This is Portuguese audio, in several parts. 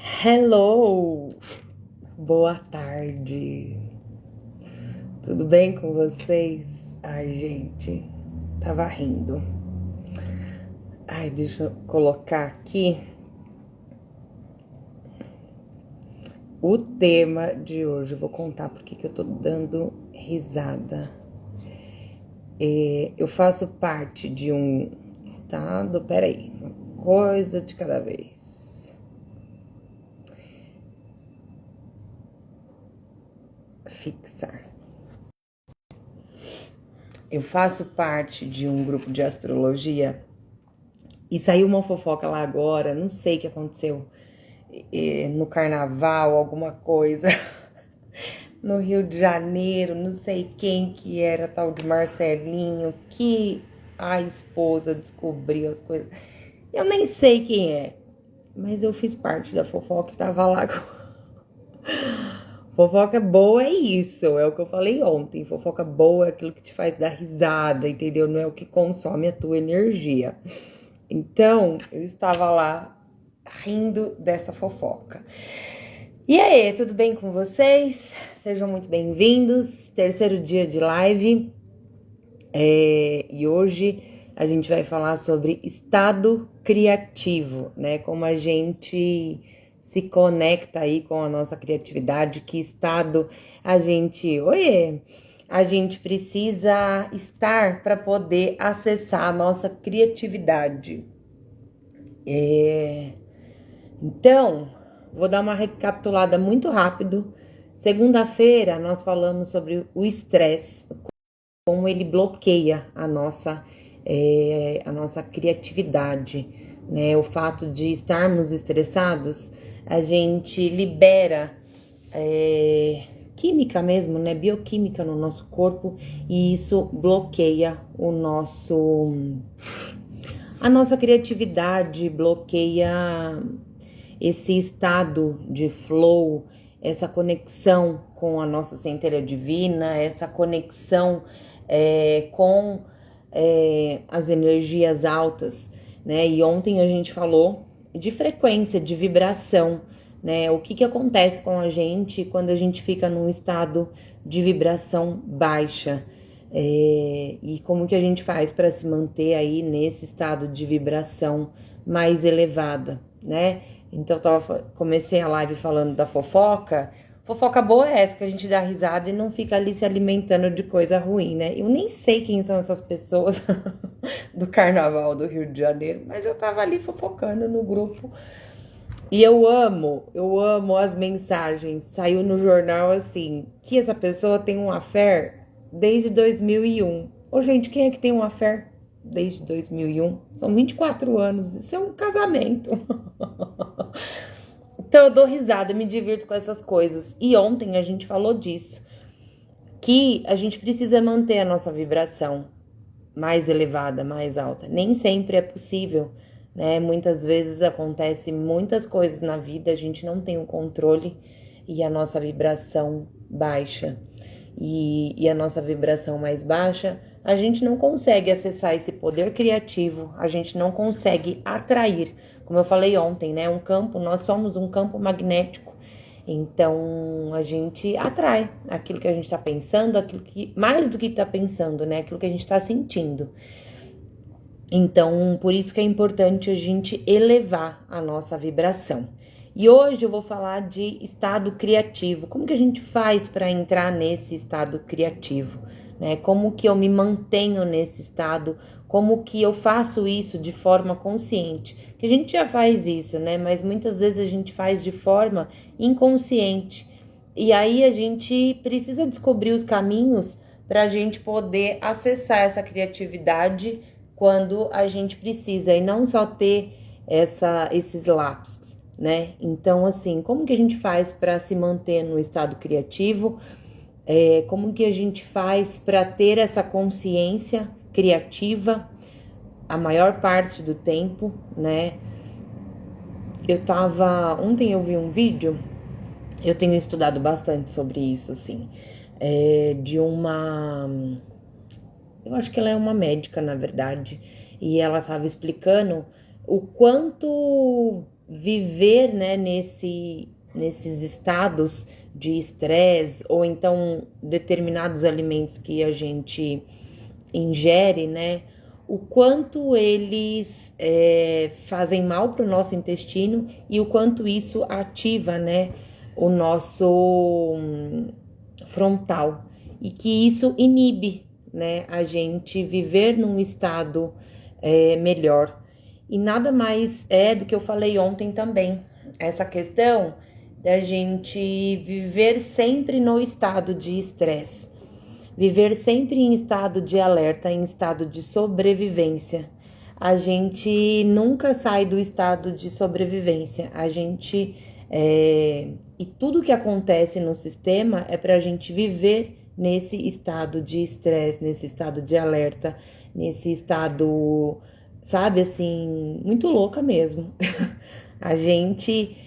Hello! Boa tarde! Tudo bem com vocês? Ai, gente, tava rindo. Ai, deixa eu colocar aqui o tema de hoje. Eu vou contar porque que eu tô dando risada. Eu faço parte de um estado. Peraí, uma coisa de cada vez. Fixar. Eu faço parte de um grupo de astrologia e saiu uma fofoca lá agora, não sei o que aconteceu no carnaval, alguma coisa no Rio de Janeiro, não sei quem que era, tal de Marcelinho, que a esposa descobriu as coisas. Eu nem sei quem é, mas eu fiz parte da fofoca e tava lá com... Fofoca boa é isso, é o que eu falei ontem. Fofoca boa é aquilo que te faz dar risada, entendeu? Não é o que consome a tua energia. Então, eu estava lá rindo dessa fofoca. E aí, tudo bem com vocês? Sejam muito bem-vindos. Terceiro dia de live. E hoje a gente vai falar sobre estado criativo, né? Como a gente se conecta aí com a nossa criatividade, que estado a gente precisa estar para poder acessar a nossa criatividade. Então, vou dar uma recapitulada muito rápido. Segunda-feira nós falamos sobre o estresse, como ele bloqueia a nossa criatividade, né? O fato de estarmos estressados, a gente libera química mesmo, né? Bioquímica no nosso corpo, e isso bloqueia a nossa criatividade, bloqueia esse estado de flow, essa conexão com a nossa centelha divina, essa conexão com as energias altas, né? E ontem a gente falou de frequência, de vibração, né? O que acontece com a gente quando a gente fica num estado de vibração baixa, e como que a gente faz para se manter aí nesse estado de vibração mais elevada, né? Então, comecei a live falando da fofoca. Fofoca boa é essa, que a gente dá risada e não fica ali se alimentando de coisa ruim, né? Eu nem sei quem são essas pessoas do carnaval do Rio de Janeiro, mas eu tava ali fofocando no grupo. E eu amo as mensagens. Saiu no jornal assim, que essa pessoa tem um affair desde 2001. Ô, gente, quem é que tem um affair desde 2001? São 24 anos, isso é um casamento. Então eu dou risada, eu me divirto com essas coisas. E ontem a gente falou disso, que a gente precisa manter a nossa vibração mais elevada, mais alta. Nem sempre é possível, né? Muitas vezes acontece muitas coisas na vida, a gente não tem o controle e a nossa vibração baixa. E a nossa vibração mais baixa, a gente não consegue acessar esse poder criativo, a gente não consegue atrair. Como eu falei ontem, né? Nós somos um campo magnético. Então, a gente atrai aquilo que a gente está pensando, aquilo que, mais do que está pensando, né? Aquilo que a gente está sentindo. Então, por isso que é importante a gente elevar a nossa vibração. E hoje eu vou falar de estado criativo. Como que a gente faz para entrar nesse estado criativo, né? Como que eu me mantenho nesse estado? Como que eu faço isso de forma consciente? Que a gente já faz isso, né? Mas muitas vezes a gente faz de forma inconsciente. E aí a gente precisa descobrir os caminhos para a gente poder acessar essa criatividade quando a gente precisa, e não só ter esses lapsos, né? Então, assim, como que a gente faz para se manter no estado criativo? Como que a gente faz para ter essa consciência criativa a maior parte do tempo, né? Ontem eu vi um vídeo, eu tenho estudado bastante sobre isso, assim, eu acho que ela é uma médica, na verdade, e ela estava explicando o quanto viver, né, nesses estados de estresse, ou então determinados alimentos que a gente ingere, né, o quanto eles fazem mal para o nosso intestino e o quanto isso ativa, né, o nosso frontal, e que isso inibe, né, a gente viver num estado melhor. E nada mais é do que eu falei ontem também, essa questão da gente viver sempre no estado de estresse, viver sempre em estado de alerta, em estado de sobrevivência. A gente nunca sai do estado de sobrevivência, a gente e tudo que acontece no sistema é para a gente viver nesse estado de estresse, nesse estado de alerta, nesse estado, sabe, assim, muito louca mesmo. A gente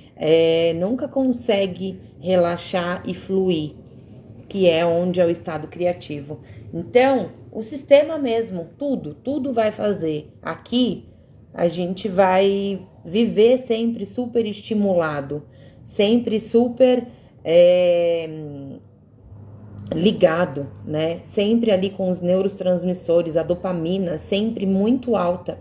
nunca consegue relaxar e fluir, que é onde é o estado criativo. Então, o sistema mesmo, tudo vai fazer. Aqui, a gente vai viver sempre super estimulado, sempre super ligado, né? Sempre ali com os neurotransmissores, a dopamina sempre muito alta.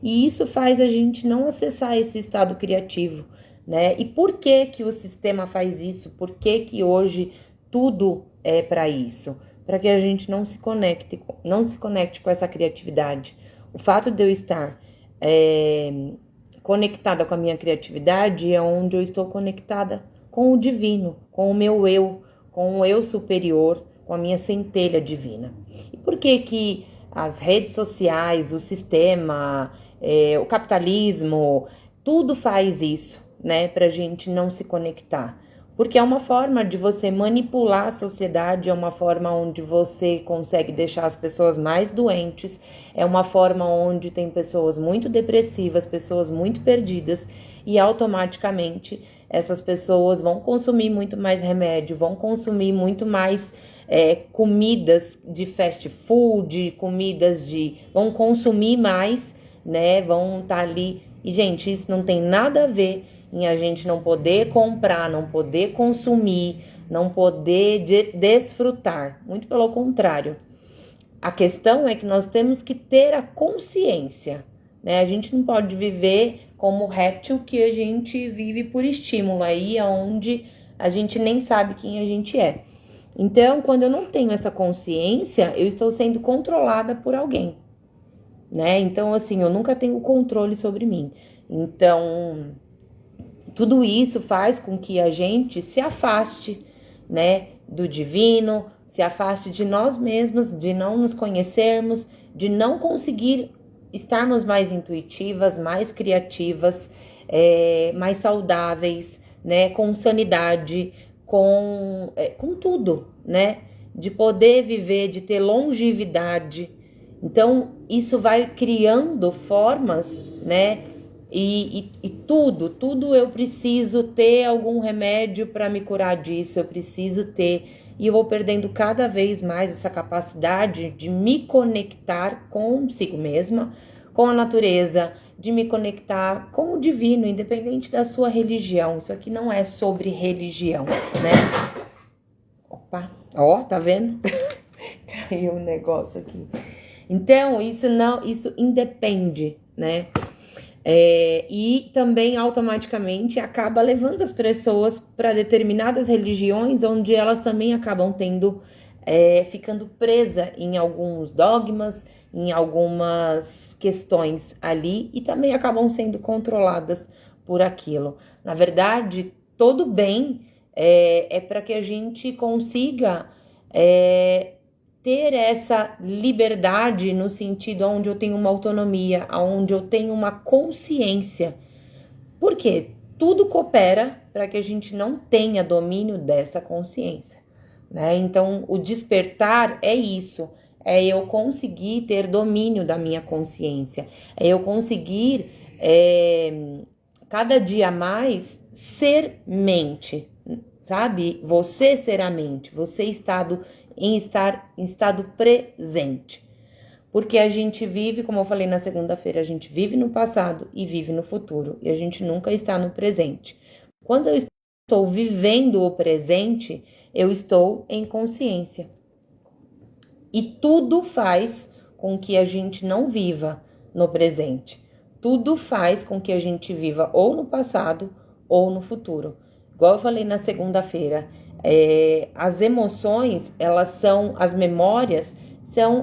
E isso faz a gente não acessar esse estado criativo, né? E por que que o sistema faz isso? Por que que hoje tudo é para isso? Para que a gente não se conecte com essa criatividade. O fato de eu estar conectada com a minha criatividade é onde eu estou conectada com o divino, com o meu eu, com o eu superior, com a minha centelha divina. E por que que as redes sociais, o sistema, o capitalismo, tudo faz isso, né, pra gente não se conectar? Porque é uma forma de você manipular a sociedade, é uma forma onde você consegue deixar as pessoas mais doentes, é uma forma onde tem pessoas muito depressivas, pessoas muito perdidas, e automaticamente essas pessoas vão consumir muito mais remédio, vão consumir muito mais comidas de fast food, vão consumir mais, né? Vão estar ali. E, gente, isso não tem nada a ver em a gente não poder comprar, não poder consumir, não poder desfrutar. Muito pelo contrário. A questão é que nós temos que ter a consciência, né? A gente não pode viver como réptil que a gente vive por estímulo, aí é onde a gente nem sabe quem a gente é. Então, quando eu não tenho essa consciência, eu estou sendo controlada por alguém, né? Então, assim, eu nunca tenho controle sobre mim. Então, tudo isso faz com que a gente se afaste, né, do divino, se afaste de nós mesmos, de não nos conhecermos, de não conseguir estarmos mais intuitivas, mais criativas, mais saudáveis, né, com sanidade, com tudo, né, de poder viver, de ter longevidade. Então, isso vai criando formas, né, e tudo eu preciso ter algum remédio para me curar disso, eu preciso ter, e eu vou perdendo cada vez mais essa capacidade de me conectar consigo mesma, com a natureza, de me conectar com o divino, independente da sua religião. Isso aqui não é sobre religião, né? Opa, ó, tá vendo? Caiu um negócio aqui. Então, isso independe, né? E também automaticamente acaba levando as pessoas para determinadas religiões, onde elas também acabam ficando presa em alguns dogmas, em algumas questões ali, e também acabam sendo controladas por aquilo. Na verdade, todo bem é para que a gente consiga ter essa liberdade no sentido onde eu tenho uma autonomia, onde eu tenho uma consciência. Por quê? Tudo coopera para que a gente não tenha domínio dessa consciência, né? Então, o despertar é isso, é eu conseguir ter domínio da minha consciência, é eu conseguir cada dia mais ser mente, sabe? Você ser a mente, você em estado presente. Porque a gente vive, como eu falei na segunda-feira, a gente vive no passado e vive no futuro. E a gente nunca está no presente. Quando eu estou vivendo o presente, eu estou em consciência. E tudo faz com que a gente não viva no presente. Tudo faz com que a gente viva ou no passado ou no futuro. Igual eu falei na segunda-feira, as emoções, elas são, as memórias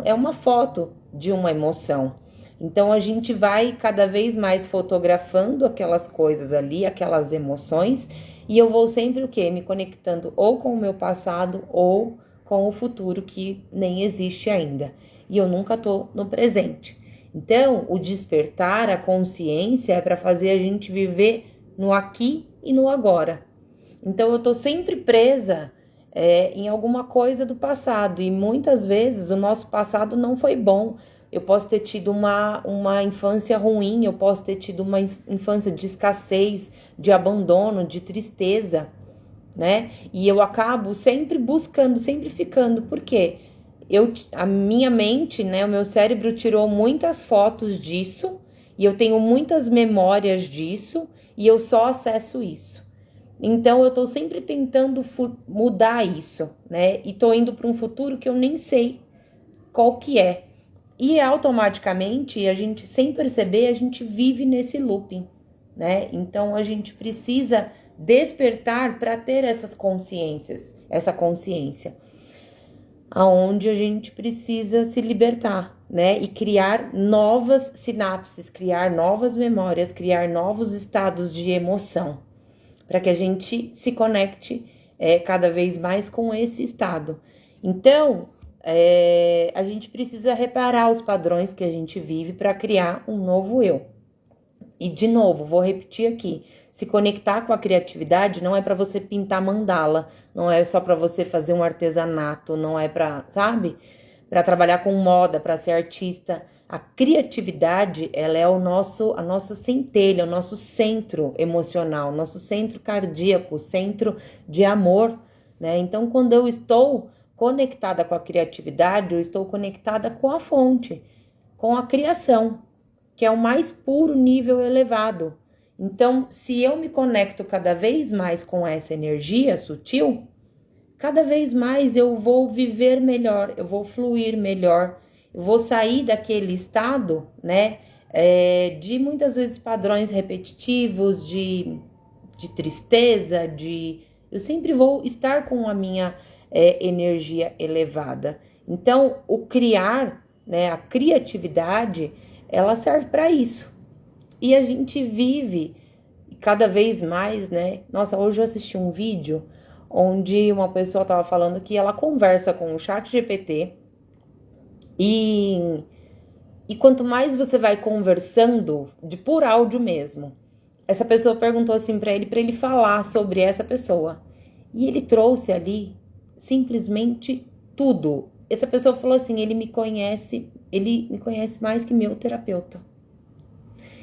é uma foto de uma emoção. Então a gente vai cada vez mais fotografando aquelas coisas ali, aquelas emoções, e eu vou sempre o quê? Me conectando ou com o meu passado ou com o futuro que nem existe ainda. E eu nunca tô no presente. Então, o despertar, a consciência é para fazer a gente viver no aqui e no agora. Então, eu tô sempre presa em alguma coisa do passado. E muitas vezes o nosso passado não foi bom. Eu posso ter tido uma infância ruim, eu posso ter tido uma infância de escassez, de abandono, de tristeza, né? E eu acabo sempre buscando, sempre ficando. Por quê? A minha mente, né, o meu cérebro tirou muitas fotos disso, e eu tenho muitas memórias disso, e eu só acesso isso. Então eu tô sempre tentando mudar isso, né? E tô indo para um futuro que eu nem sei qual que é. E automaticamente, a gente sem perceber, a gente vive nesse looping, né? Então a gente precisa despertar para ter essas consciências, essa consciência, aonde a gente precisa se libertar, né? E criar novas sinapses, criar novas memórias, criar novos estados de emoção, para que a gente se conecte cada vez mais com esse estado. Então, a gente precisa reparar os padrões que a gente vive para criar um novo eu. E, de novo, vou repetir aqui, se conectar com a criatividade não é para você pintar mandala, não é só para você fazer um artesanato, não é para, sabe? Para trabalhar com moda, para ser artista. A criatividade, ela é a nossa centelha, o nosso centro emocional, nosso centro cardíaco, centro de amor, né? Então, quando eu estou conectada com a criatividade, eu estou conectada com a fonte, com a criação, que é o mais puro nível elevado. Então, se eu me conecto cada vez mais com essa energia sutil, cada vez mais eu vou viver melhor, eu vou fluir melhor, eu vou sair daquele estado, né, de muitas vezes padrões repetitivos, de tristeza, eu sempre vou estar com a minha energia elevada. Então, o criar, né, a criatividade, ela serve para isso. E a gente vive cada vez mais, né? Nossa, hoje eu assisti um vídeo onde uma pessoa estava falando que ela conversa com o ChatGPT e quanto mais você vai conversando, por áudio mesmo, essa pessoa perguntou assim para ele falar sobre essa pessoa. E ele trouxe ali simplesmente tudo. Essa pessoa falou assim, ele me conhece mais que meu terapeuta.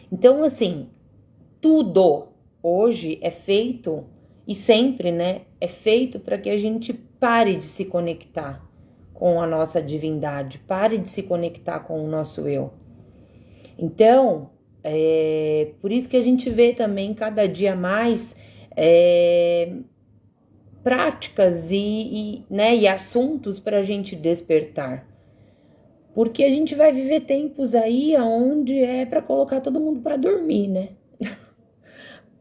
Então, assim, tudo hoje é feito, e sempre, né, é feito para que a gente pare de se conectar com a nossa divindade, pare de se conectar com o nosso eu. Então, por isso que a gente vê também cada dia mais práticas né, e assuntos para a gente despertar. Porque a gente vai viver tempos aí onde é para colocar todo mundo para dormir, né?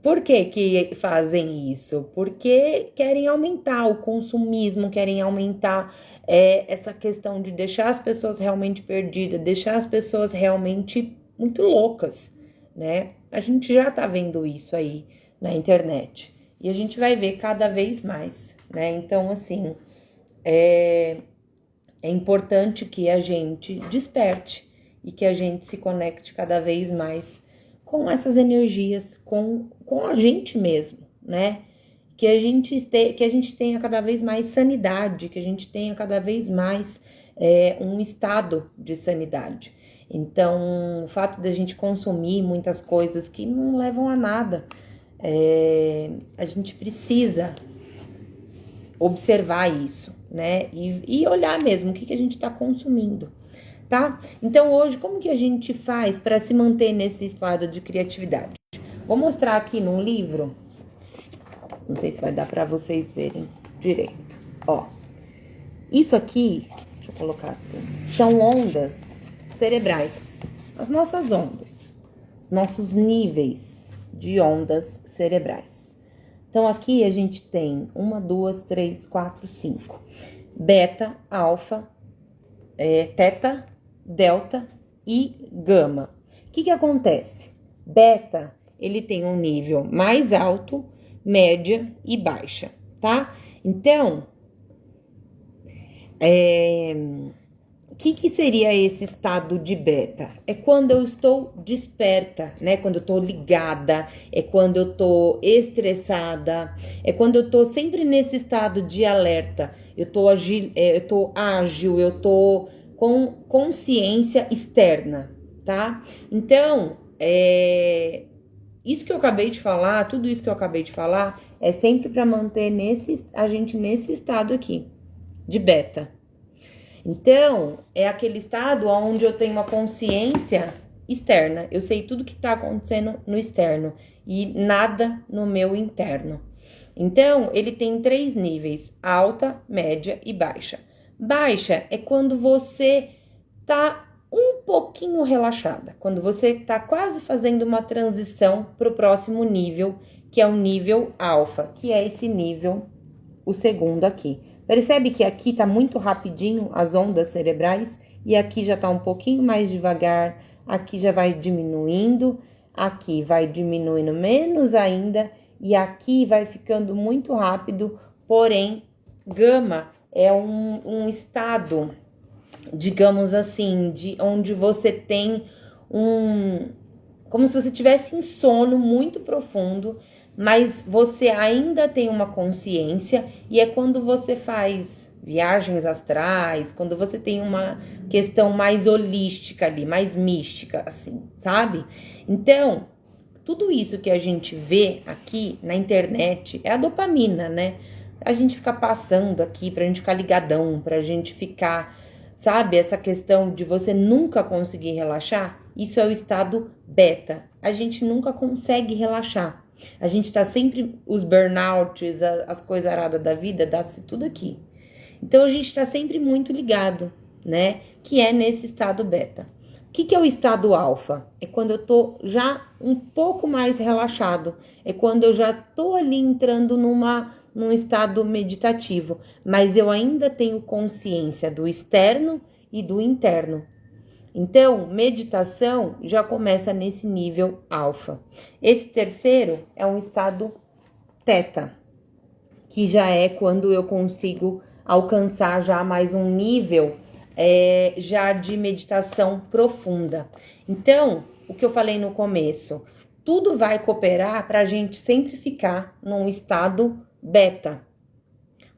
Por que fazem isso? Porque querem aumentar o consumismo, querem aumentar essa questão de deixar as pessoas realmente perdidas, deixar as pessoas realmente muito loucas, né? A gente já tá vendo isso aí na internet e a gente vai ver cada vez mais, né? Então, assim, é importante que a gente desperte e que a gente se conecte cada vez mais com essas energias, com a gente mesmo, né? Que a gente tenha cada vez mais sanidade, que a gente tenha cada vez mais um estado de sanidade. Então, o fato de a gente consumir muitas coisas que não levam a nada, a gente precisa observar isso, né? E olhar mesmo o que a gente está consumindo. tá? Então, hoje, como que a gente faz para se manter nesse estado de criatividade? Vou mostrar aqui num livro, não sei se vai dar para vocês verem direito, ó. Isso aqui, deixa eu colocar assim, são ondas cerebrais, as nossas ondas, os nossos níveis de ondas cerebrais. Então, aqui a gente tem 1, 2, 3, 4, 5. Beta, alfa, teta, delta e gama. O que acontece? Beta, ele tem um nível mais alto, média e baixa, tá? Então, o que seria esse estado de beta? É quando eu estou desperta, né? Quando eu tô ligada, é quando eu tô estressada, é quando eu tô sempre nesse estado de alerta. Eu tô ágil, eu tô com consciência externa, tá? Então, isso que eu acabei de falar, tudo isso que eu acabei de falar, é sempre para manter a gente nesse estado aqui, de beta. Então, é aquele estado onde eu tenho uma consciência externa. Eu sei tudo que tá acontecendo no externo e nada no meu interno. Então, ele tem 3 níveis: alta, média e baixa. Baixa é quando você tá um pouquinho relaxada, quando você tá quase fazendo uma transição para o próximo nível, que é o nível alfa, que é esse nível, o segundo aqui. Percebe que aqui tá muito rapidinho as ondas cerebrais e aqui já tá um pouquinho mais devagar, aqui já vai diminuindo, aqui vai diminuindo menos ainda e aqui vai ficando muito rápido, porém, gama é um estado, digamos assim, de onde você tem como se você tivesse em sono muito profundo, mas você ainda tem uma consciência, e é quando você faz viagens astrais, quando você tem uma questão mais holística ali, mais mística, assim, sabe? Então, tudo isso que a gente vê aqui na internet é a dopamina, né? A gente fica passando aqui pra gente ficar ligadão, pra gente ficar, sabe? Essa questão de você nunca conseguir relaxar, isso é o estado beta. A gente nunca consegue relaxar. A gente tá sempre, os burnouts, as coisas aradas da vida, dá-se tudo aqui. Então, a gente tá sempre muito ligado, né? Que é nesse estado beta. O que é o estado alfa? É quando eu tô já um pouco mais relaxado. É quando eu já tô ali entrando num estado meditativo. Mas eu ainda tenho consciência do externo e do interno. Então, meditação já começa nesse nível alfa. Esse terceiro é um estado teta, que já é quando eu consigo alcançar já mais um nível já de meditação profunda. Então, o que eu falei no começo, tudo vai cooperar para a gente sempre ficar num estado beta.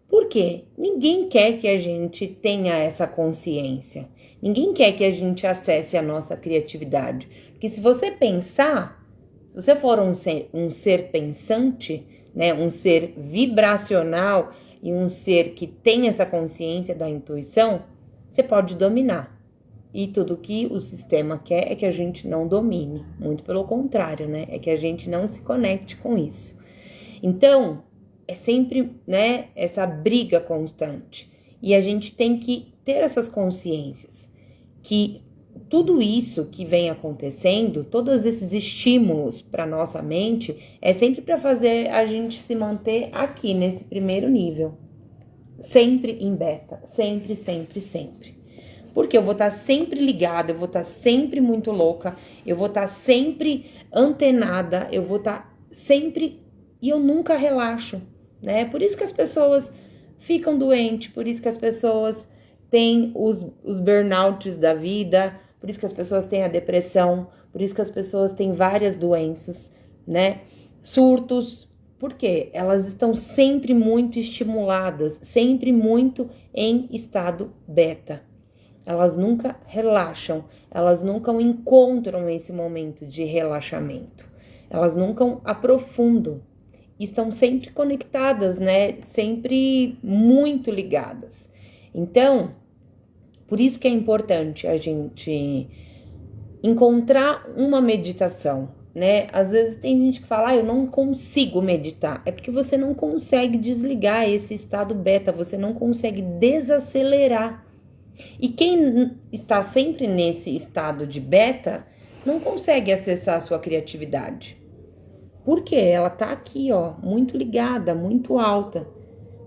Por quê? Ninguém quer que a gente tenha essa consciência. Ninguém quer que a gente acesse a nossa criatividade. Porque se você pensar, se você for um ser pensante, né, um ser vibracional e um ser que tem essa consciência da intuição, você pode dominar. E tudo que o sistema quer é que a gente não domine. Muito pelo contrário, né? É que a gente não se conecte com isso. Então, é sempre, né, essa briga constante. E a gente tem que ter essas consciências. Que tudo isso que vem acontecendo, todos esses estímulos para nossa mente, é sempre para fazer a gente se manter aqui nesse primeiro nível. Sempre em beta, sempre, sempre, sempre. Porque eu vou estar sempre ligada, eu vou estar sempre muito louca, eu vou estar sempre antenada, eu vou estar sempre... E eu nunca relaxo, né? Por isso que as pessoas ficam doentes, por isso que as pessoas têm os burnouts da vida, por isso que as pessoas têm a depressão, por isso que as pessoas têm várias doenças, né? Surtos, porque elas estão sempre muito estimuladas, sempre muito em estado beta. Elas nunca relaxam, elas nunca encontram esse momento de relaxamento, elas nunca aprofundam. Estão sempre conectadas, né? Sempre muito ligadas. Então, Por isso que é importante a gente encontrar uma meditação, né? Às vezes tem gente que fala, eu não consigo meditar. É porque você não consegue desligar esse estado beta, você não consegue desacelerar. E quem está sempre nesse estado de beta não consegue acessar a sua criatividade. Por quê? Ela tá aqui, ó, muito ligada, muito alta.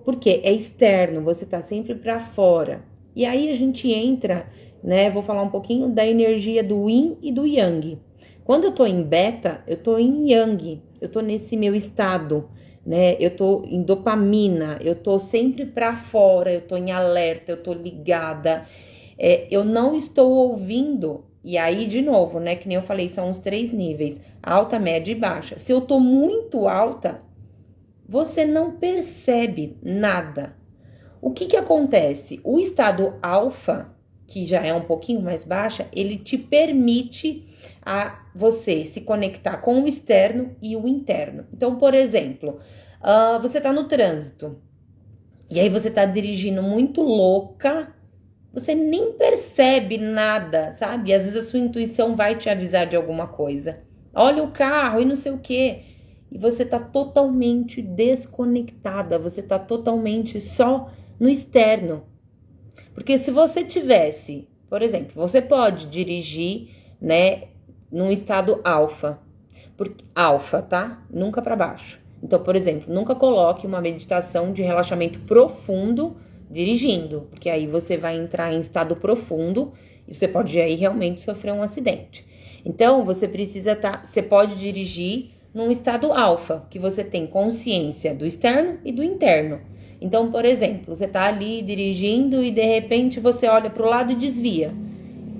Porque é externo, você tá sempre para fora. E aí a gente entra, né? Vou falar um pouquinho da energia do yin e do yang. Quando eu tô em beta, eu tô em yang, eu tô nesse meu estado, né? Eu tô em dopamina, eu tô sempre para fora, eu tô em alerta, eu tô ligada. Eu não estou ouvindo. E aí, de novo, né? Que nem eu falei, são os 3 níveis: alta, média e baixa. Se eu tô muito alta, você não percebe nada. O que acontece? O estado alfa, que já é um pouquinho mais baixa, ele te permite a você se conectar com o externo e o interno. Então, por exemplo, você tá no trânsito e aí você tá dirigindo muito louca, você nem percebe nada, sabe? Às vezes a sua intuição vai te avisar de alguma coisa. Olha o carro e não sei o quê. E você tá totalmente desconectada, você tá totalmente só no externo. Porque se você tivesse, por exemplo, você pode dirigir, né, num estado alfa. Alfa, tá? Nunca para baixo. Então, por exemplo, nunca coloque uma meditação de relaxamento profundo dirigindo, porque aí você vai entrar em estado profundo e você pode aí realmente sofrer um acidente. Então, você você pode dirigir num estado alfa, que você tem consciência do externo e do interno. Então, por exemplo, você tá ali dirigindo e de repente você olha para o lado e desvia.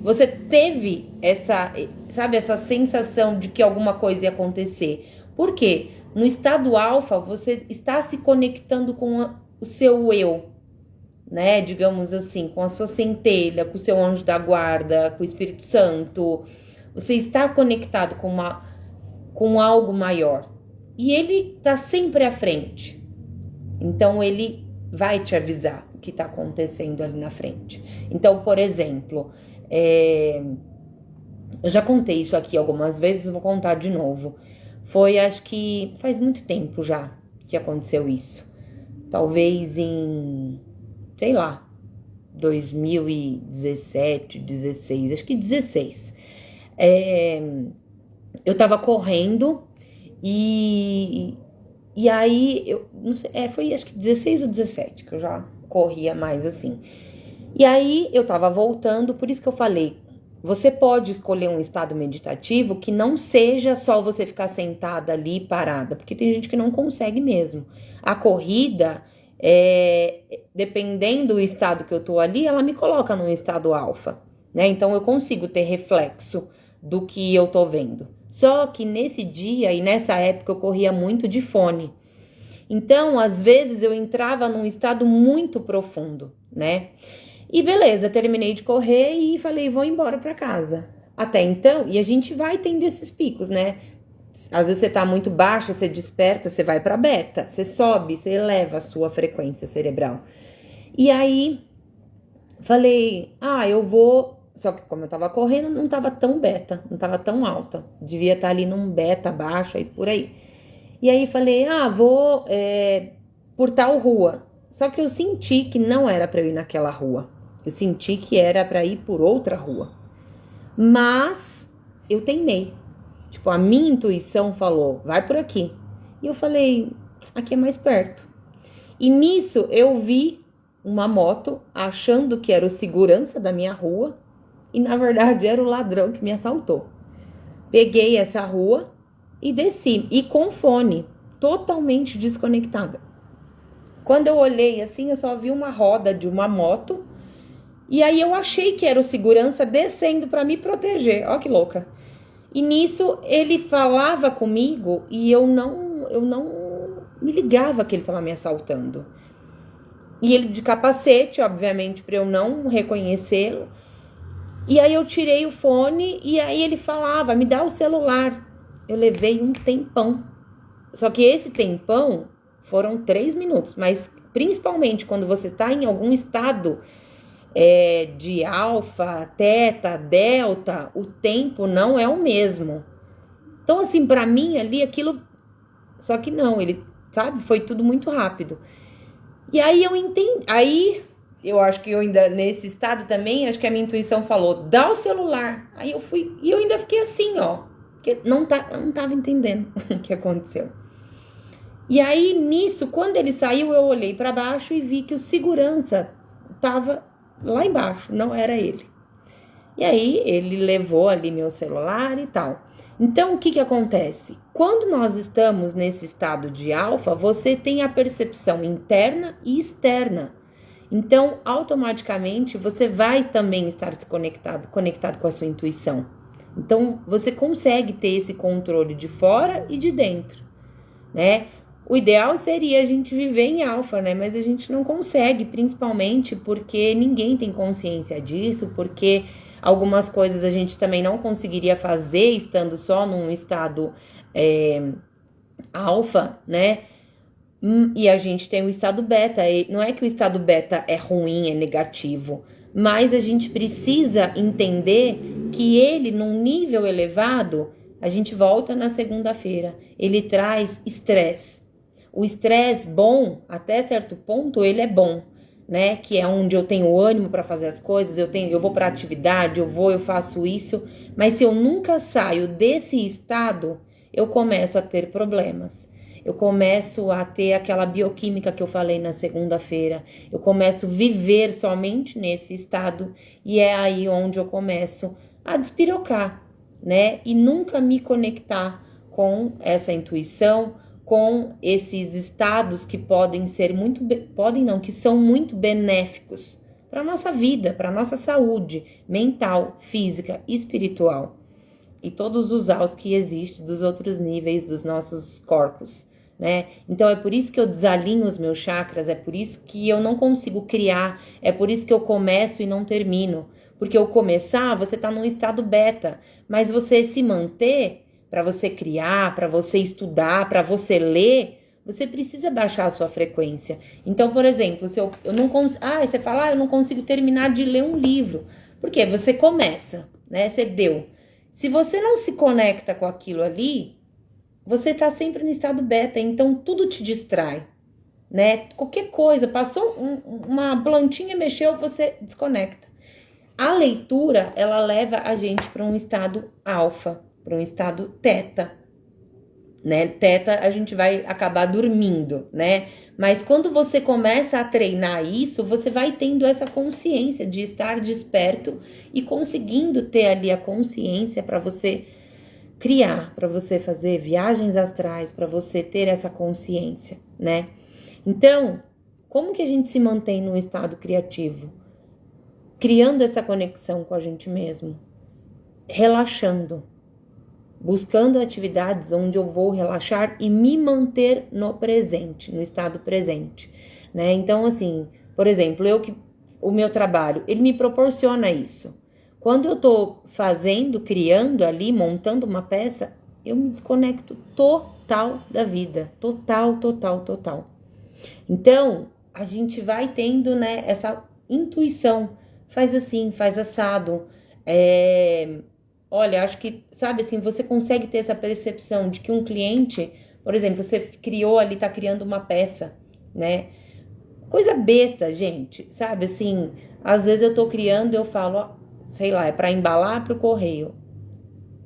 Você teve essa sensação de que alguma coisa ia acontecer. Por quê? No estado alfa, você está se conectando com o seu eu, né? Digamos assim, com a sua centelha, com o seu anjo da guarda, com o Espírito Santo. Você está conectado com algo maior. E ele está sempre à frente. Então, ele vai te avisar o que está acontecendo ali na frente. Então, por exemplo, eu já contei isso aqui algumas vezes, vou contar de novo. Acho que faz muito tempo já que aconteceu isso. Talvez em, sei lá, 2017, 16, acho que 16. Eu tava correndo e aí, eu não sei, foi acho que 16 ou 17 que eu já corria mais assim. E aí, eu tava voltando, por isso que eu falei, você pode escolher um estado meditativo que não seja só você ficar sentada ali parada, porque tem gente que não consegue mesmo. A corrida, dependendo do estado que eu tô ali, ela me coloca num estado alfa, né? Então, eu consigo ter reflexo do que eu tô vendo. Só que nesse dia e nessa época eu corria muito de fone. Então, às vezes eu entrava num estado muito profundo, né? E beleza, terminei de correr e falei, vou embora pra casa. Até então, e a gente vai tendo esses picos, né? Às vezes você tá muito baixa, você desperta, você vai pra beta, você sobe, você eleva a sua frequência cerebral. E aí, falei, eu vou. Só que como eu tava correndo, não tava tão beta, não tava tão alta. Devia estar ali num beta baixo e por aí. E aí falei, vou por tal rua. Só que eu senti que não era pra eu ir naquela rua. Eu senti que era pra ir por outra rua. Mas eu teimei. Tipo, a minha intuição falou, vai por aqui. E eu falei, aqui é mais perto. E nisso eu vi uma moto achando que era o segurança da minha rua. E na verdade era o ladrão que me assaltou. Peguei essa rua e desci. E com fone, totalmente desconectada. Quando eu olhei assim, eu só vi uma roda de uma moto. E aí eu achei que era o segurança descendo para me proteger. Ó que louca. E nisso ele falava comigo e eu não me ligava que ele estava me assaltando. E ele de capacete, obviamente, para eu não reconhecê-lo. E aí eu tirei o fone e aí ele falava, me dá o celular. Eu levei um tempão. Só que esse tempão foram 3 minutos. Mas principalmente quando você tá em algum estado de alfa, teta, delta, o tempo não é o mesmo. Então, assim, pra mim ali, aquilo... Só que não, ele, sabe? Foi tudo muito rápido. E aí eu entendi... Aí, eu acho que eu ainda, nesse estado também, acho que a minha intuição falou, dá o celular. Aí eu fui... E eu ainda fiquei assim, ó. Porque eu não tava entendendo o que aconteceu. E aí, nisso, quando ele saiu, eu olhei pra baixo e vi que o segurança tava lá embaixo, não era ele. E aí, ele levou ali meu celular e tal. Então, o que acontece? Quando nós estamos nesse estado de alfa, você tem a percepção interna e externa. Então, automaticamente, você vai também estar se conectado com a sua intuição. Então, você consegue ter esse controle de fora e de dentro, né? O ideal seria a gente viver em alfa, né? Mas a gente não consegue, principalmente porque ninguém tem consciência disso, porque algumas coisas a gente também não conseguiria fazer estando só num estado alfa, né? E a gente tem o estado beta. E não é que o estado beta é ruim, é negativo, mas a gente precisa entender que ele, num nível elevado, a gente volta na segunda-feira, ele traz estresse. O estresse bom, até certo ponto, ele é bom, né? Que é onde eu tenho ânimo para fazer as coisas, eu vou para atividade, eu faço isso. Mas se eu nunca saio desse estado, eu começo a ter problemas. Eu começo a ter aquela bioquímica que eu falei na segunda-feira. Eu começo a viver somente nesse estado e é aí onde eu começo a despirocar, né? E nunca me conectar com essa intuição, com esses estados que podem ser que são muito benéficos para nossa vida, para nossa saúde mental, física, espiritual e todos os aos que existem dos outros níveis dos nossos corpos, né? Então é por isso que eu desalinho os meus chakras, é por isso que eu não consigo criar, é por isso que eu começo e não termino, porque eu começar, você tá num estado beta, mas você se manter, para você criar, para você estudar, para você ler, você precisa baixar a sua frequência. Então, por exemplo, se eu não consigo, você fala, eu não consigo terminar de ler um livro, porque você começa, né? Você deu. Se você não se conecta com aquilo ali, você tá sempre no estado beta, então tudo te distrai, né? Qualquer coisa, passou uma plantinha, mexeu, você desconecta. A leitura, ela leva a gente para um estado alfa, para um estado teta, né? Teta, a gente vai acabar dormindo, né? Mas quando você começa a treinar isso, você vai tendo essa consciência de estar desperto e conseguindo ter ali a consciência para você criar, para você fazer viagens astrais, para você ter essa consciência, né? Então, como que a gente se mantém num estado criativo? Criando essa conexão com a gente mesmo, relaxando, buscando atividades onde eu vou relaxar e me manter no presente, no estado presente, né? Então, assim, por exemplo, o meu trabalho, ele me proporciona isso. Quando eu tô fazendo, criando ali, montando uma peça, eu me desconecto total da vida, total. Então, a gente vai tendo, né, essa intuição, faz assim, faz assado, olha, acho que, sabe assim, você consegue ter essa percepção de que um cliente, por exemplo, você criou ali, tá criando uma peça, né? Coisa besta, gente, sabe assim, às vezes eu tô criando, eu falo, ó, sei lá, é para embalar pro correio.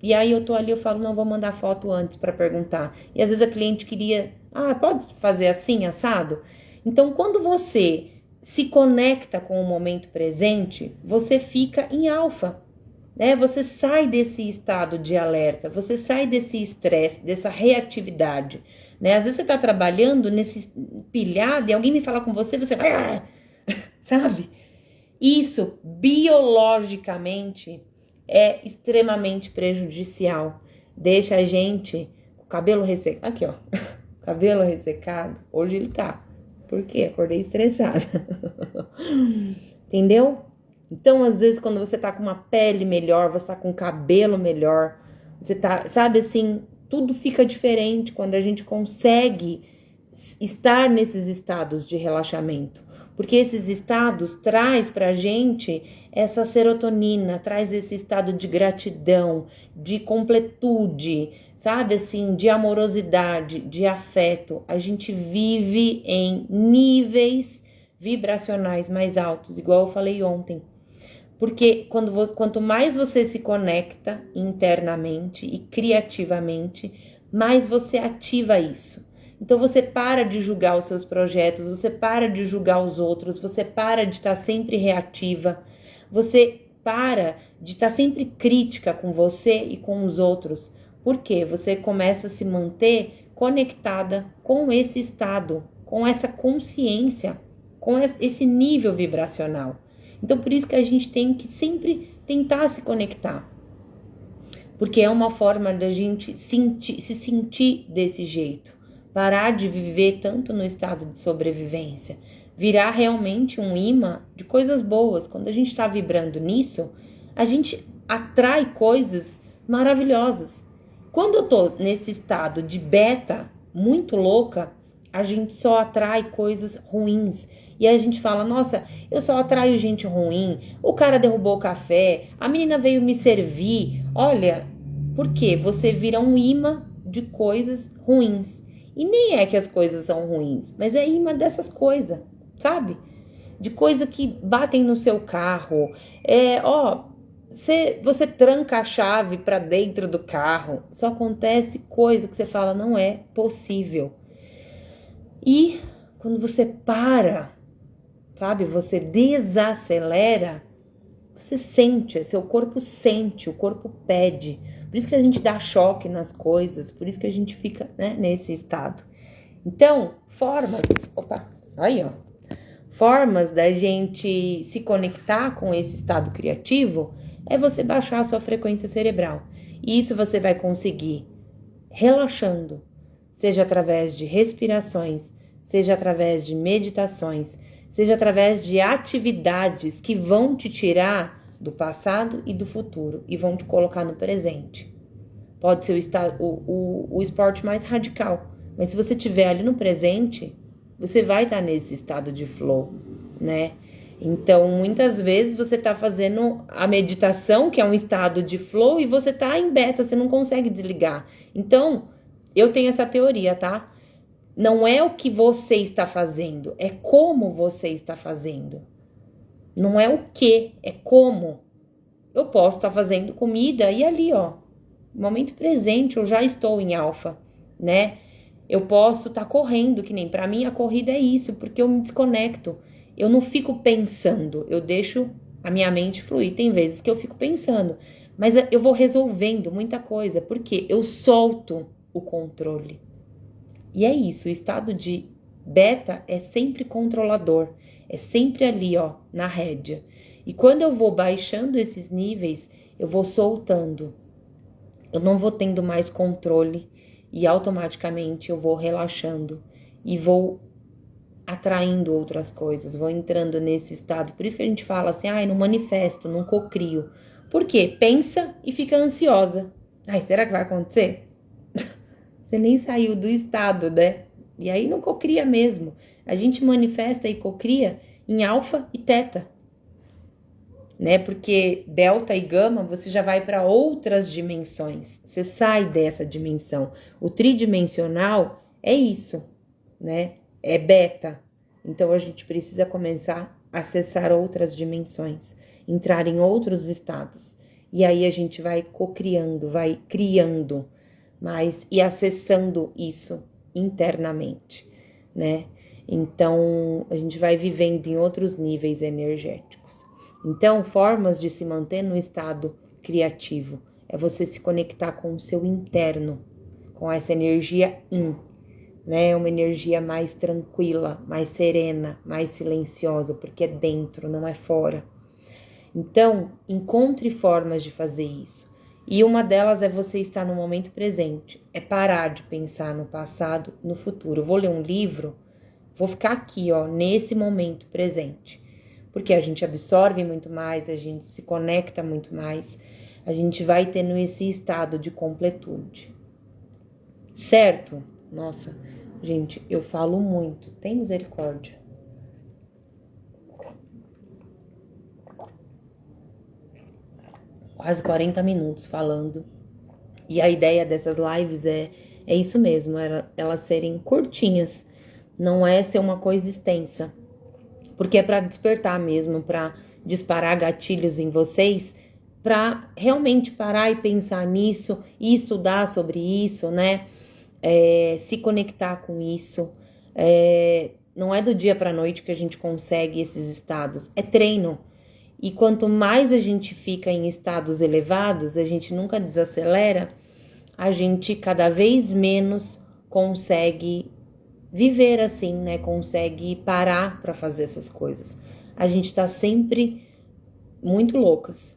E aí eu tô ali, eu falo, não, vou mandar foto antes para perguntar. E às vezes a cliente queria, pode fazer assim, assado? Então, quando você se conecta com o momento presente, você fica em alfa, né? Você sai desse estado de alerta, você sai desse estresse, dessa reatividade, né? Às vezes você tá trabalhando nesse pilhado e alguém me fala com você, você sabe? Isso, biologicamente, é extremamente prejudicial. Deixa a gente com o cabelo ressecado. Aqui, ó. Cabelo ressecado. Hoje ele tá. Por quê? Acordei estressada. Entendeu? Então, às vezes, quando você tá com uma pele melhor, você tá com um cabelo melhor, você tá, sabe assim, tudo fica diferente quando a gente consegue estar nesses estados de relaxamento. Porque esses estados traz pra gente essa serotonina, traz esse estado de gratidão, de completude, sabe assim, de amorosidade, de afeto. A gente vive em níveis vibracionais mais altos, igual eu falei ontem. Porque quanto mais você se conecta internamente e criativamente, mais você ativa isso. Então você para de julgar os seus projetos, você para de julgar os outros, você para de estar sempre reativa, você para de estar sempre crítica com você e com os outros. Por quê? Você começa a se manter conectada com esse estado, com essa consciência, com esse nível vibracional. Então, por isso que a gente tem que sempre tentar se conectar. Porque é uma forma da gente se sentir desse jeito. Parar de viver tanto no estado de sobrevivência. Virar realmente um imã de coisas boas. Quando a gente está vibrando nisso, a gente atrai coisas maravilhosas. Quando eu tô nesse estado de beta, muito louca, a gente só atrai coisas ruins. E a gente fala, nossa, eu só atraio gente ruim, o cara derrubou o café, a menina veio me servir. Olha, por quê? Você vira um imã de coisas ruins. E nem é que as coisas são ruins, mas é imã dessas coisas, sabe? De coisa que batem no seu carro. Você tranca a chave pra dentro do carro. Só acontece coisa que você fala, não é possível. E quando você para, sabe, você desacelera, você sente, seu corpo sente, o corpo pede. Por isso que a gente dá choque nas coisas, por isso que a gente fica, né, nesse estado. Então, formas da gente se conectar com esse estado criativo é você baixar a sua frequência cerebral. E isso você vai conseguir relaxando, seja através de respirações, seja através de meditações, seja através de atividades que vão te tirar do passado e do futuro e vão te colocar no presente. Pode ser o esporte mais radical, mas se você estiver ali no presente, você vai estar nesse estado de flow, né? Então, muitas vezes você está fazendo a meditação, que é um estado de flow, e você está em beta, você não consegue desligar. Então, eu tenho essa teoria, tá? Não é o que você está fazendo, é como você está fazendo. Não é o que, é como. Eu posso estar fazendo comida e ali, ó, momento presente, eu já estou em alfa, né? Eu posso estar correndo, que nem pra mim a corrida é isso, porque eu me desconecto. Eu não fico pensando, eu deixo a minha mente fluir. Tem vezes que eu fico pensando, mas eu vou resolvendo muita coisa, porque eu solto o controle. E é isso, o estado de beta é sempre controlador, é sempre ali, ó, na rédea. E quando eu vou baixando esses níveis, eu vou soltando. Eu não vou tendo mais controle e automaticamente eu vou relaxando e vou atraindo outras coisas, vou entrando nesse estado. Por isso que a gente fala assim, não manifesto, não cocrio. Por quê? Pensa e fica ansiosa. Será que vai acontecer? Você nem saiu do estado, né? E aí não cocria mesmo. A gente manifesta e cocria em alfa e teta, né? Porque delta e gama você já vai para outras dimensões. Você sai dessa dimensão. O tridimensional é isso, né? É beta. Então a gente precisa começar a acessar outras dimensões, entrar em outros estados. E aí a gente vai cocriando, vai criando e acessando isso internamente, né? Então, a gente vai vivendo em outros níveis energéticos. Então, formas de se manter no estado criativo é você se conectar com o seu interno, com essa energia né? Uma energia mais tranquila, mais serena, mais silenciosa, porque é dentro, não é fora. Então, encontre formas de fazer isso. E uma delas é você estar no momento presente, é parar de pensar no passado, no futuro. Eu vou ler um livro, vou ficar aqui, ó, nesse momento presente. Porque a gente absorve muito mais, a gente se conecta muito mais, a gente vai tendo esse estado de completude. Certo? Nossa, gente, eu falo muito, tem misericórdia. quase 40 minutos falando. E a ideia dessas lives é isso mesmo, elas serem curtinhas, não é ser uma coisa extensa. Porque é para despertar mesmo, para disparar gatilhos em vocês, para realmente parar e pensar nisso e estudar sobre isso, né? Se conectar com isso. Não é do dia para a noite que a gente consegue esses estados, é treino. E quanto mais a gente fica em estados elevados, a gente nunca desacelera, a gente cada vez menos consegue viver assim, né? Consegue parar para fazer essas coisas. A gente tá sempre muito loucas.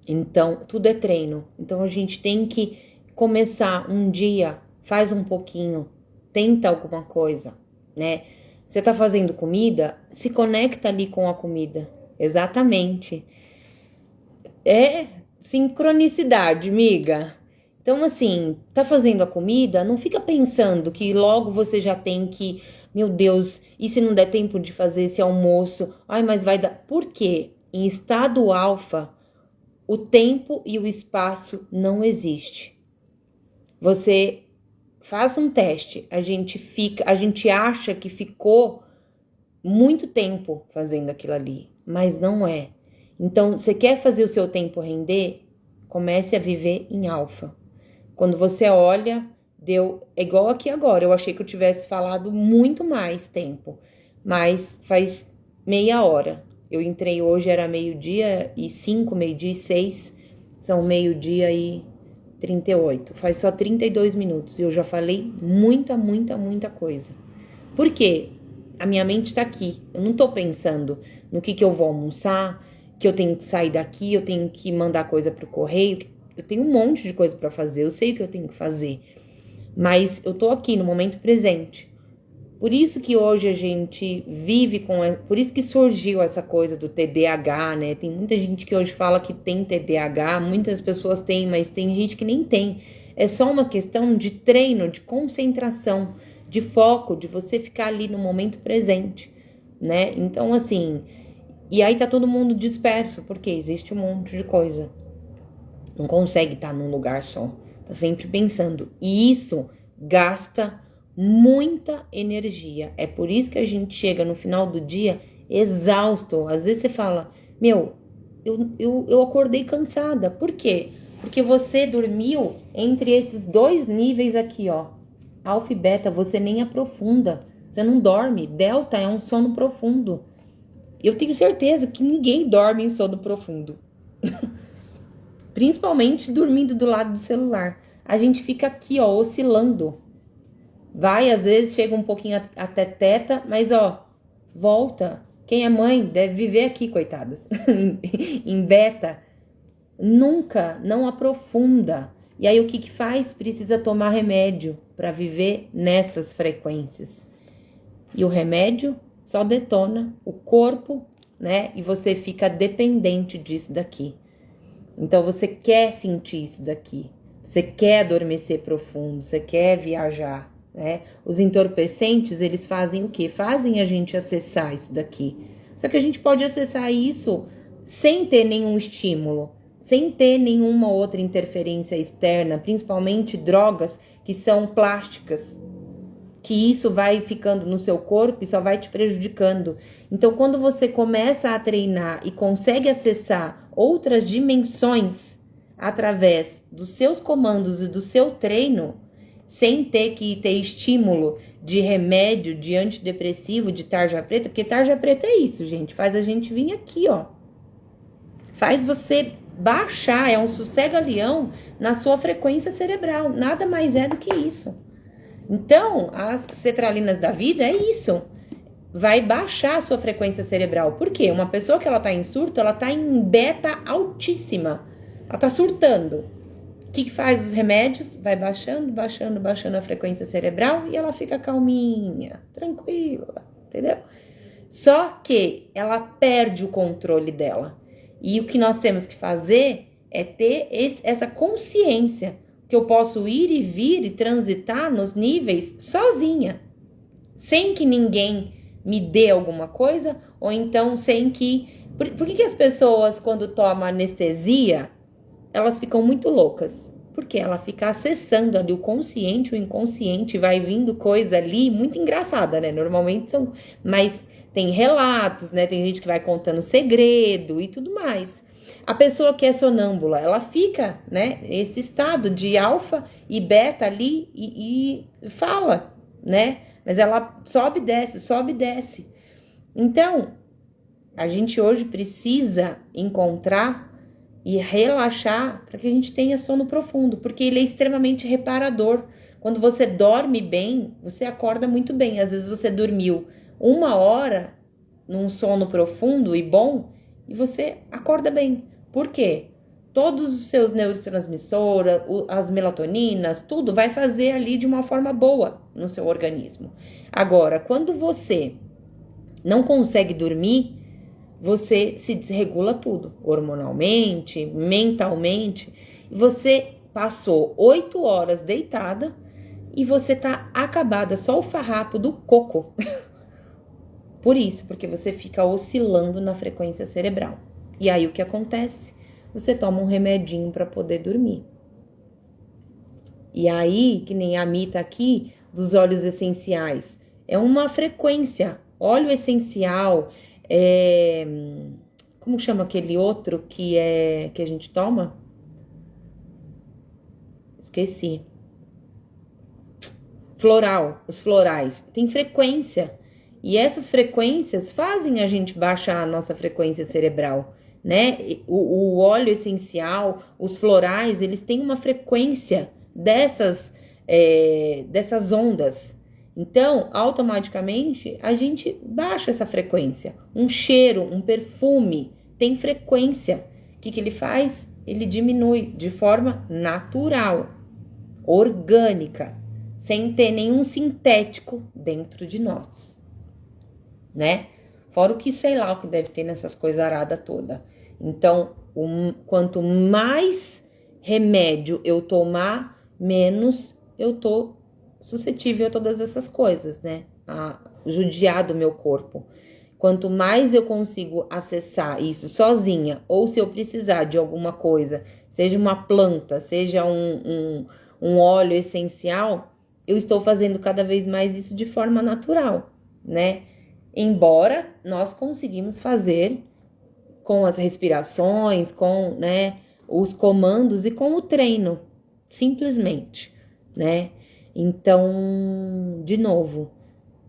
Então, tudo é treino. Então, a gente tem que começar um dia, faz um pouquinho, tenta alguma coisa, né? Você tá fazendo comida, se conecta ali com a comida. Exatamente. É sincronicidade, miga. Então, assim, tá fazendo a comida, não fica pensando que logo você já tem que, meu Deus, e se não der tempo de fazer esse almoço? Ai, mas vai dar. Por quê? Em estado alfa, o tempo e o espaço não existe. Você faz um teste, a gente acha que ficou muito tempo fazendo aquilo ali, mas não é. Então, você quer fazer o seu tempo render? Comece a viver em alfa. Quando você olha, deu igual aqui agora. Eu achei que eu tivesse falado muito mais tempo, mas faz meia hora. Eu entrei hoje, era 12:05, 12:06, são 12:38. Faz só 32 minutos e eu já falei muita coisa. Por quê? A minha mente tá aqui. Eu não tô pensando no que eu vou almoçar, que eu tenho que sair daqui, eu tenho que mandar coisa pro correio. Eu tenho um monte de coisa pra fazer, eu sei o que eu tenho que fazer. Mas eu tô aqui no momento presente. Por isso que hoje a gente vive por isso que surgiu essa coisa do TDAH, né? Tem muita gente que hoje fala que tem TDAH, muitas pessoas têm, mas tem gente que nem tem. É só uma questão de treino, de concentração, de foco, de você ficar ali no momento presente, né? Então, assim, e aí tá todo mundo disperso, porque existe um monte de coisa. Não consegue estar num lugar só, tá sempre pensando. E isso gasta muita energia. É por isso que a gente chega no final do dia exausto. Às vezes você fala, meu, eu acordei cansada. Por quê? Porque você dormiu entre esses dois níveis aqui, ó. Alfa e beta, você nem aprofunda. Você não dorme. Delta é um sono profundo. Eu tenho certeza que ninguém dorme em sono profundo. Principalmente dormindo do lado do celular. A gente fica aqui, ó, oscilando. Vai, às vezes, chega um pouquinho até teta, mas, ó, volta. Quem é mãe deve viver aqui, coitadas. Em beta. Nunca, não aprofunda. E aí, o que faz? Precisa tomar remédio para viver nessas frequências. E o remédio só detona o corpo, né? E você fica dependente disso daqui. Então, você quer sentir isso daqui, você quer adormecer profundo, você quer viajar, né? Os entorpecentes, eles fazem o quê? Fazem a gente acessar isso daqui. Só que a gente pode acessar isso sem ter nenhum estímulo, sem ter nenhuma outra interferência externa, principalmente drogas que são plásticas, que isso vai ficando no seu corpo e só vai te prejudicando. Então, quando você começa a treinar e consegue acessar outras dimensões através dos seus comandos e do seu treino, sem ter que ter estímulo de remédio, de antidepressivo, de tarja preta, porque tarja preta é isso, gente, faz a gente vir aqui, ó. Faz você baixar, é um sossega-leão na sua frequência cerebral, nada mais é do que isso. Então, as cetralinas da vida é isso. Vai baixar a sua frequência cerebral. Por quê? Uma pessoa que ela tá em surto, ela tá em beta altíssima. Ela tá surtando. O que faz os remédios? Vai baixando a frequência cerebral e ela fica calminha, tranquila, entendeu? Só que ela perde o controle dela. E o que nós temos que fazer é ter essa consciência que eu posso ir e vir e transitar nos níveis sozinha, sem que ninguém me dê alguma coisa, ou então sem que... Por que as pessoas, quando tomam anestesia, elas ficam muito loucas. Porque ela fica acessando ali o consciente, o inconsciente, vai vindo coisa ali muito engraçada, né? Normalmente são, mas tem relatos, né? Tem gente que vai contando segredo e tudo mais. A pessoa que é sonâmbula, ela fica, né? Esse estado de alfa e beta ali e fala, né? Mas ela sobe e desce, sobe e desce. Então, a gente hoje precisa encontrar e relaxar para que a gente tenha sono profundo, porque ele é extremamente reparador. Quando você dorme bem, você acorda muito bem. Às vezes você dormiu 1 hora num sono profundo e bom e você acorda bem. Por quê? Todos os seus neurotransmissores, as melatoninas, tudo vai fazer ali de uma forma boa no seu organismo. Agora, quando você não consegue dormir, você se desregula tudo, hormonalmente, mentalmente. Você passou 8 horas deitada e você tá acabada, só o farrapo do coco. Por isso, porque você fica oscilando na frequência cerebral. E aí o que acontece? Você toma um remedinho para poder dormir. E aí, que nem a Mita aqui, dos óleos essenciais, é uma frequência. Óleo essencial, como chama aquele outro que a gente toma? Esqueci. Floral, os florais. Tem frequência. E essas frequências fazem a gente baixar a nossa frequência cerebral, né? O óleo essencial, os florais, eles têm uma frequência dessas ondas. Então, automaticamente, a gente baixa essa frequência. Um cheiro, um perfume, tem frequência. O que ele faz? Ele diminui de forma natural, orgânica, sem ter nenhum sintético dentro de nós, né? Fora o que, sei lá, o que deve ter nessas coisas aradas toda. Então, quanto mais remédio eu tomar, menos eu tô suscetível a todas essas coisas, né? A judiar do meu corpo. Quanto mais eu consigo acessar isso sozinha, ou se eu precisar de alguma coisa, seja uma planta, seja um óleo essencial, eu estou fazendo cada vez mais isso de forma natural, né? Embora nós conseguimos fazer com as respirações, com, né, os comandos e com o treino, simplesmente, né? Então, de novo,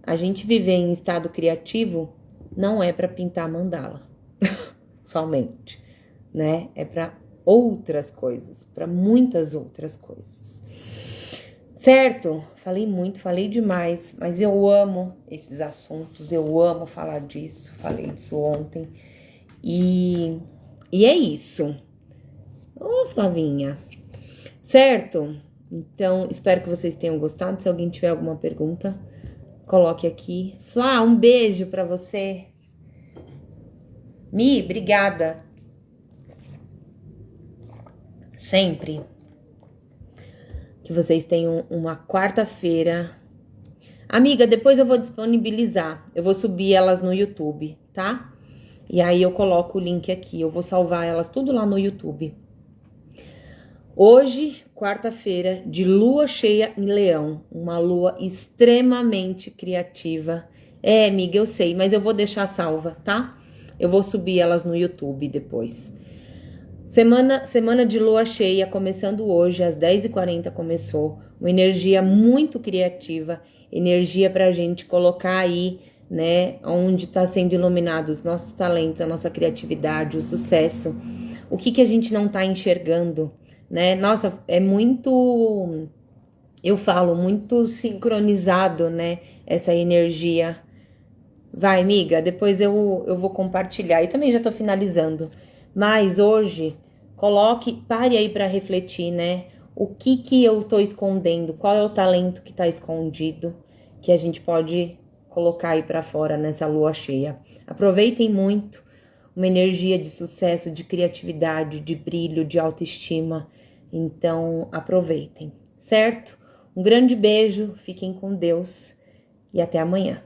a gente viver em estado criativo não é para pintar mandala, somente, né? É para outras coisas, para muitas outras coisas. Certo? Falei muito, falei demais, mas eu amo esses assuntos, eu amo falar disso, falei disso ontem. E é isso. Ô, Flavinha. Certo? Então, espero que vocês tenham gostado. Se alguém tiver alguma pergunta, coloque aqui. Flá, um beijo pra você. Mi, obrigada. Sempre. Que vocês tenham uma quarta-feira. Amiga, depois eu vou disponibilizar. Eu vou subir elas no YouTube, tá? E aí eu coloco o link aqui. Eu vou salvar elas tudo lá no YouTube. Hoje, quarta-feira, de lua cheia em Leão. Uma lua extremamente criativa. Amiga, eu sei, mas eu vou deixar salva, tá? Eu vou subir elas no YouTube depois. Semana de lua cheia, começando hoje, às 10h40 começou. Uma energia muito criativa. Energia pra gente colocar aí, né? Onde tá sendo iluminados os nossos talentos, a nossa criatividade, o sucesso. O que a gente não tá enxergando, né? Nossa, é muito, eu falo, muito sincronizado, né? Essa energia. Vai, amiga, depois eu vou compartilhar. E também já tô finalizando. Mas hoje, pare aí para refletir, né? O que eu tô escondendo? Qual é o talento que tá escondido? Que a gente pode colocar aí para fora nessa lua cheia. Aproveitem muito. Uma energia de sucesso, de criatividade, de brilho, de autoestima. Então, aproveitem, certo? Um grande beijo, fiquem com Deus e até amanhã.